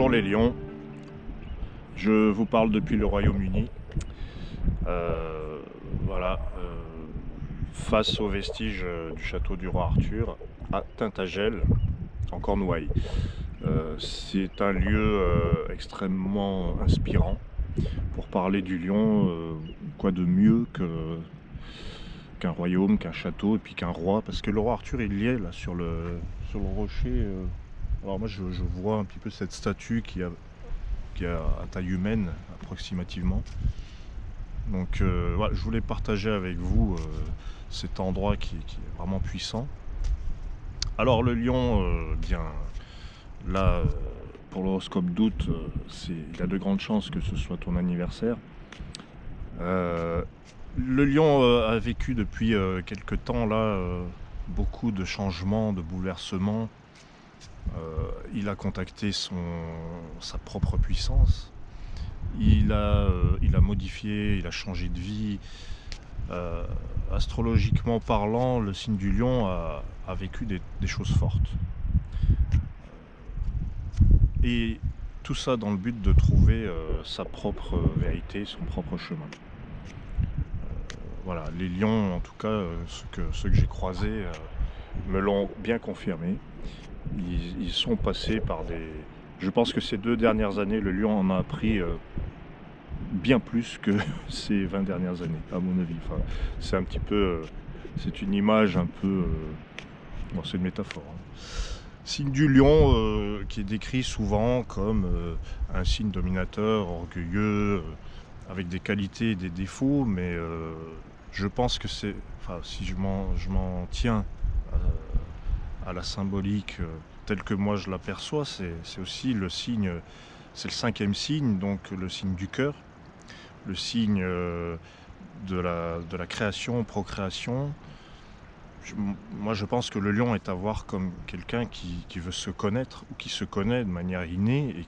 Bonjour les lions, je vous parle depuis le Royaume-Uni. Voilà, face aux vestiges du château du roi Arthur à Tintagel, en Cornouailles. C'est un lieu extrêmement inspirant pour parler du lion. Quoi de mieux qu'un royaume, qu'un château et puis qu'un roi, parce que le roi Arthur il y est là sur le rocher. Alors moi je vois un petit peu cette statue qui a à taille humaine approximativement. Donc voilà, je voulais partager avec vous cet endroit qui est vraiment puissant. Alors le lion, bien là, pour l'horoscope d'août, il y a de grandes chances que ce soit ton anniversaire. Le lion a vécu depuis quelque temps là beaucoup de changements, de bouleversements. Il a contacté sa propre puissance. Il a modifié, il a changé de vie. Astrologiquement parlant, le signe du lion a vécu des choses fortes. Et tout ça dans le but de trouver sa propre vérité, son propre chemin. Voilà, les lions, en tout cas, ceux que j'ai croisés me l'ont bien confirmé. Ils sont passés par des... Je pense que ces 2 dernières années, le lion en a appris bien plus que ces 20 dernières années, à mon avis. Enfin, c'est un petit peu... c'est une image un peu... bon, c'est une métaphore. Signe du lion qui est décrit souvent comme un signe dominateur, orgueilleux, avec des qualités et des défauts, mais je pense que c'est... Enfin, si je m'en tiens à la symbolique telle que moi je l'aperçois, c'est aussi le signe... C'est le 5e signe, donc le signe du cœur, le signe de la création, procréation. Moi je pense que le lion est à voir comme quelqu'un qui veut se connaître, ou qui se connaît de manière innée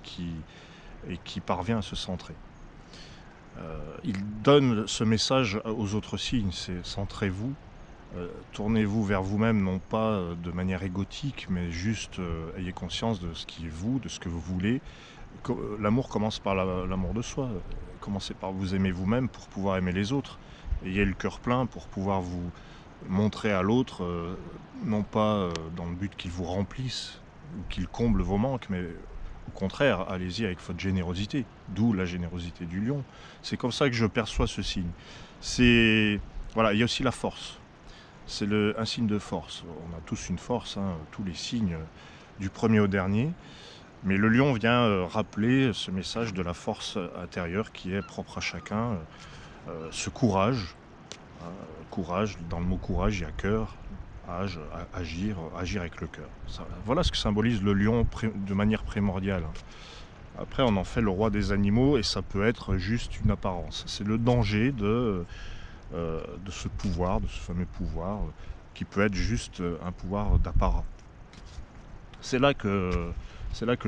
et qui parvient à se centrer. Il donne ce message aux autres signes, c'est centrez-vous, tournez-vous vers vous-même, non pas de manière égotique, mais juste ayez conscience de ce qui est vous, de ce que vous voulez. L'amour commence par l'amour de soi. Commencez par vous aimer vous-même pour pouvoir aimer les autres. Ayez le cœur plein pour pouvoir vous montrer à l'autre, non pas dans le but qu'il vous remplisse ou qu'il comble vos manques, mais au contraire, allez-y avec votre générosité. D'où la générosité du lion. C'est comme ça que je perçois ce signe. Voilà, il y a aussi la force. C'est un signe de force. On a tous une force, hein, tous les signes, du premier au dernier. Mais le lion vient rappeler ce message de la force intérieure qui est propre à chacun. Ce courage, courage, dans le mot courage, il y a cœur, agir avec le cœur. Voilà ce que symbolise le lion de manière primordiale. Après, on en fait le roi des animaux et ça peut être juste une apparence. C'est le danger de ce pouvoir, de ce fameux pouvoir, qui peut être juste un pouvoir d'apparat. C'est là que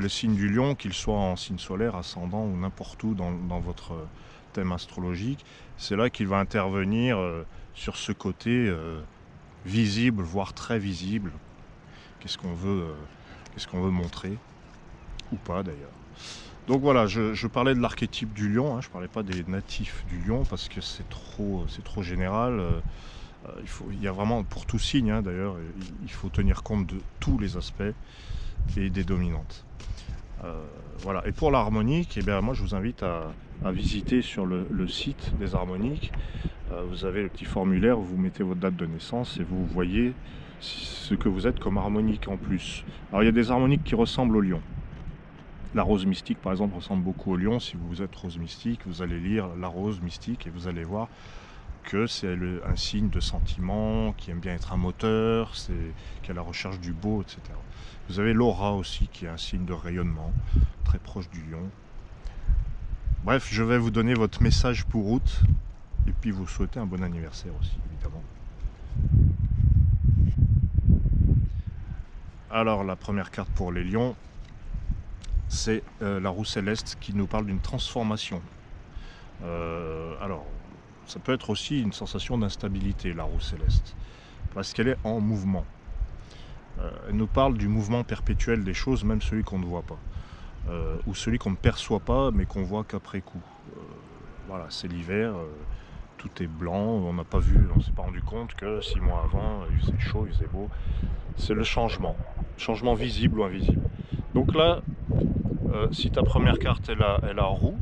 le signe du lion, qu'il soit en signe solaire, ascendant ou n'importe où dans votre thème astrologique, c'est là qu'il va intervenir sur ce côté visible, voire très visible. Qu'est-ce qu'on veut montrer, ou pas d'ailleurs. Donc voilà, je parlais de l'archétype du lion, hein, je ne parlais pas des natifs du lion parce que c'est trop général. Il y a vraiment, pour tout signe hein, d'ailleurs, il faut tenir compte de tous les aspects et des dominantes. Voilà. Et pour l'harmonique, eh bien, moi je vous invite à visiter sur le site des harmoniques. Vous avez le petit formulaire où vous mettez votre date de naissance et vous voyez ce que vous êtes comme harmonique en plus. Alors il y a des harmoniques qui ressemblent au lion. La rose mystique par exemple ressemble beaucoup au lion. Si vous êtes rose mystique, vous allez lire la rose mystique et vous allez voir que c'est un signe de sentiment, qui aime bien être un moteur, qui est à la recherche du beau, etc. Vous avez l'aura aussi, qui est un signe de rayonnement, très proche du lion. Bref, je vais vous donner votre message pour août, et puis vous souhaiter un bon anniversaire aussi, évidemment. Alors, la première carte pour les lions, c'est la roue céleste qui nous parle d'une transformation. Alors, ça peut être aussi une sensation d'instabilité, la roue céleste, parce qu'elle est en mouvement. Elle nous parle du mouvement perpétuel des choses, même celui qu'on ne voit pas. ou celui qu'on ne perçoit pas mais qu'on voit qu'après coup. Voilà, c'est l'hiver, tout est blanc, on n'a pas vu, on s'est pas rendu compte que 6 mois avant, il faisait chaud, il faisait beau. C'est le changement visible ou invisible. Donc là, si ta première carte elle a roue,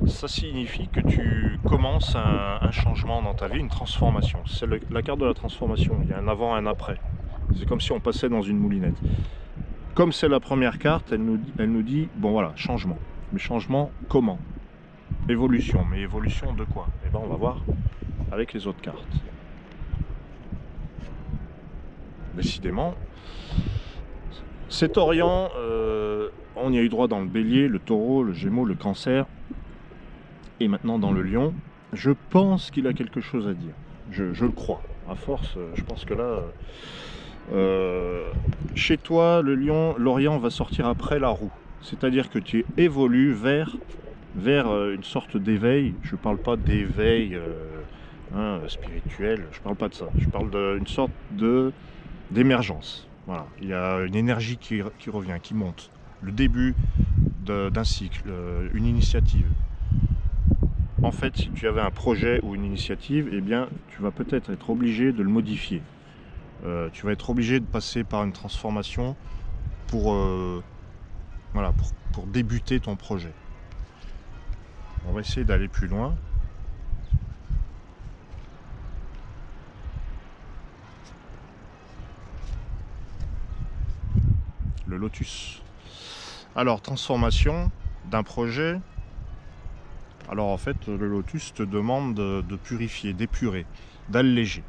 ça signifie que tu commences un changement dans ta vie, une transformation. C'est la carte de la transformation, il y a un avant, un après. C'est comme si on passait dans une moulinette. Comme c'est la première carte, elle nous dit, bon voilà, changement. Mais changement comment? Évolution. Mais évolution de quoi? Eh bien on va voir avec les autres cartes. Décidément, cet Orient, on y a eu droit dans le Bélier, le Taureau, le Gémeaux, le Cancer, et maintenant dans le Lion. Je pense qu'il a quelque chose à dire. Je le crois. À force, je pense que là, chez toi, le Lion, l'Orient va sortir après la roue. C'est-à-dire que tu évolues vers une sorte d'éveil. Je ne parle pas d'éveil spirituel, je ne parle pas de ça. Je parle d'une sorte d'émergence. Voilà. Il y a une énergie qui revient, qui monte. Le début d'un cycle, une initiative. En fait, si tu avais un projet ou une initiative, eh bien, tu vas peut-être être obligé de le modifier. Tu vas être obligé de passer par une transformation pour débuter ton projet. On va essayer d'aller plus loin. Le lotus. Alors, transformation d'un projet. Alors en fait, le lotus te demande de purifier, d'épurer, d'alléger.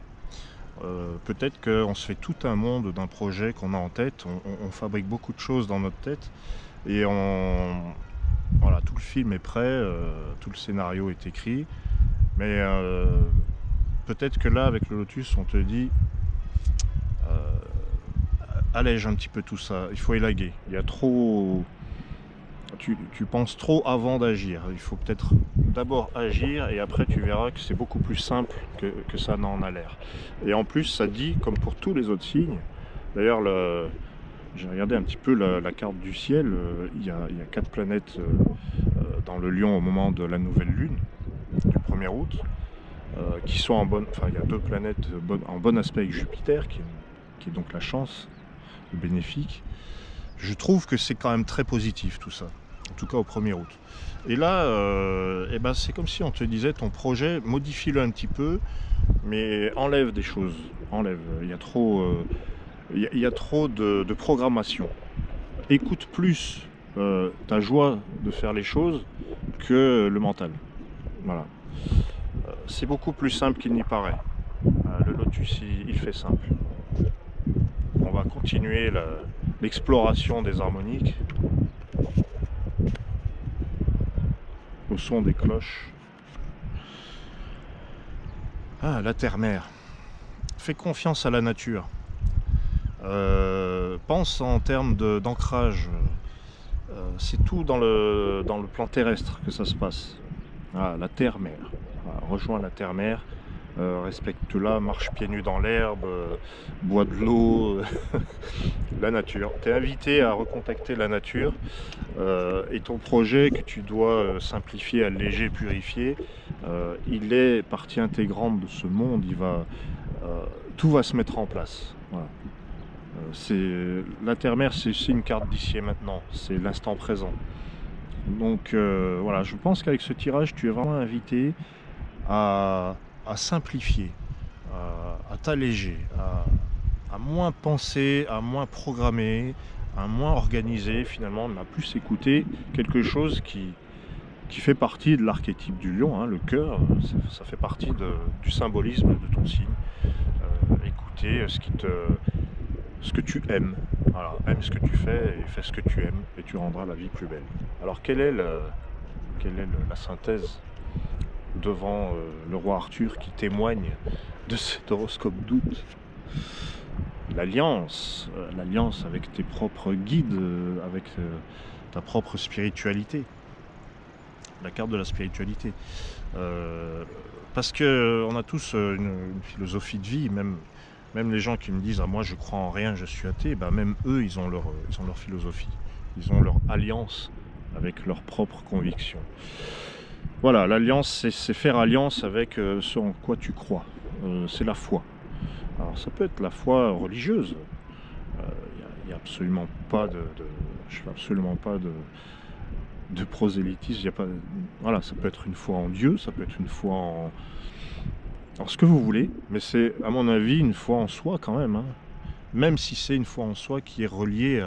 Peut-être qu'on se fait tout un monde d'un projet qu'on a en tête, on fabrique beaucoup de choses dans notre tête, et voilà, tout le film est prêt, tout le scénario est écrit, mais peut-être que là, avec le lotus, on te dit allège un petit peu tout ça, il faut élaguer, il y a trop... Tu penses trop avant d'agir. Il faut peut-être d'abord agir et après tu verras que c'est beaucoup plus simple que ça n'en a l'air. Et en plus, ça dit, comme pour tous les autres signes, d'ailleurs, j'ai regardé un petit peu la carte du ciel, il y a 4 planètes dans le Lion au moment de la nouvelle lune, du 1er août, qui sont en bonne... Enfin, il y a 2 planètes en bon aspect avec Jupiter, qui est donc la chance, le bénéfique. Je trouve que c'est quand même très positif tout ça, en tout cas au 1er août. Et là, c'est comme si on te disait ton projet, modifie-le un petit peu, mais enlève des choses, enlève. Il y a trop, de programmation. Écoute plus ta joie de faire les choses que le mental. Voilà. C'est beaucoup plus simple qu'il n'y paraît. Le lotus, il fait simple. On va continuer l'exploration des harmoniques au son des cloches. Ah, la terre-mère. Fais confiance à la nature. Pense en termes d'ancrage. C'est tout dans le plan terrestre que ça se passe. Ah, la terre-mère. Voilà, rejoins la terre-mère. Respecte-la, marche pieds nus dans l'herbe, bois de l'eau, la nature. Tu es invité à recontacter la nature et ton projet que tu dois simplifier, alléger, purifier, il est partie intégrante de ce monde, tout va se mettre en place. Voilà. La terre-mère, c'est aussi une carte d'ici et maintenant, c'est l'instant présent. Donc voilà, je pense qu'avec ce tirage, tu es vraiment invité à simplifier, à t'alléger, à moins penser, à moins programmer, à moins organiser, finalement, mais à plus écouter quelque chose qui fait partie de l'archétype du lion, hein, le cœur, ça fait partie du symbolisme de ton signe. Écouter ce que tu aimes. Voilà, aime ce que tu fais et fais ce que tu aimes et tu rendras la vie plus belle. Alors quelle est la synthèse devant le roi Arthur qui témoigne de cet horoscope d'août? L'alliance avec tes propres guides, avec ta propre spiritualité, la carte de la spiritualité. Parce que on a tous une philosophie de vie, même les gens qui me disent ah moi je crois en rien, je suis athée, même eux ils ont leur philosophie, ils ont leur alliance avec leurs propres convictions. Voilà, l'alliance, c'est faire alliance avec ce en quoi tu crois. C'est la foi. Alors ça peut être la foi religieuse. Il n'y a absolument pas je fais absolument pas de prosélytisme. Y a pas, voilà, ça peut être une foi en Dieu, ça peut être une foi en ce que vous voulez, mais c'est à mon avis une foi en soi quand même. Hein. Même si c'est une foi en soi qui est reliée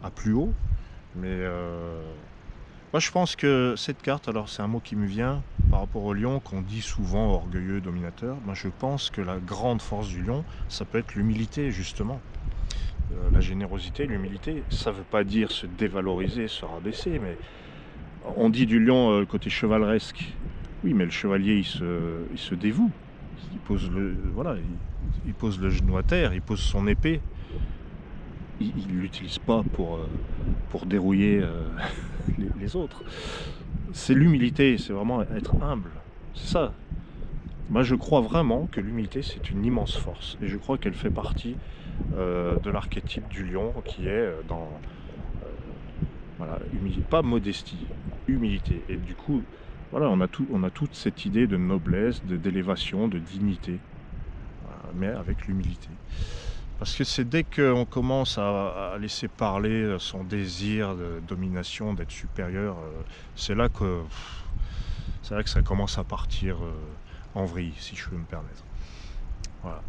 à plus haut. Mais moi je pense que cette carte, alors c'est un mot qui me vient par rapport au lion qu'on dit souvent orgueilleux, dominateur. Moi je pense que la grande force du lion, ça peut être l'humilité justement. La générosité, l'humilité, ça ne veut pas dire se dévaloriser, se rabaisser, mais on dit du lion côté chevaleresque. Oui, mais le chevalier il se dévoue, il pose voilà, il pose le genou à terre, il pose son épée. Il ne l'utilise pas pour dérouiller les autres. C'est l'humilité, c'est vraiment être humble. C'est ça. Moi, je crois vraiment que l'humilité, c'est une immense force. Et je crois qu'elle fait partie de l'archétype du lion qui est dans... voilà, pas modestie, humilité. Et du coup, voilà, on a toute cette idée de noblesse, d'élévation, de dignité, voilà, mais avec l'humilité. Parce que c'est dès qu'on commence à laisser parler son désir de domination, d'être supérieur, c'est là que ça commence à partir en vrille, si je peux me permettre. Voilà.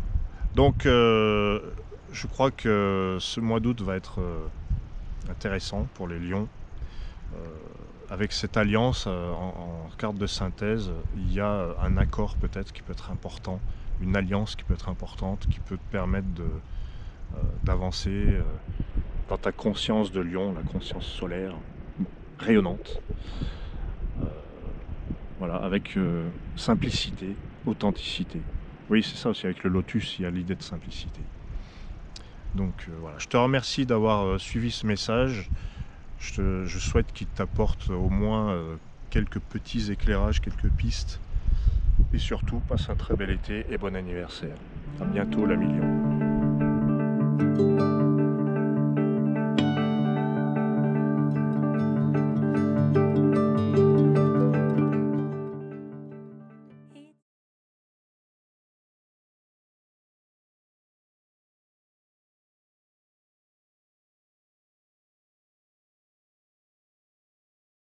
Donc, je crois que ce mois d'août va être intéressant pour les lions. Avec cette alliance en carte de synthèse, il y a un accord peut-être qui peut être important, une alliance qui peut être importante, qui peut te permettre d'avancer dans ta conscience de lion, la conscience solaire, rayonnante. Voilà, avec simplicité, authenticité. Oui, c'est ça aussi, avec le lotus, il y a l'idée de simplicité. Donc voilà, je te remercie d'avoir suivi ce message. Je souhaite qu'il t'apporte au moins quelques petits éclairages, quelques pistes. Et surtout, passe un très bel été et bon anniversaire. À bientôt, l'ami lion.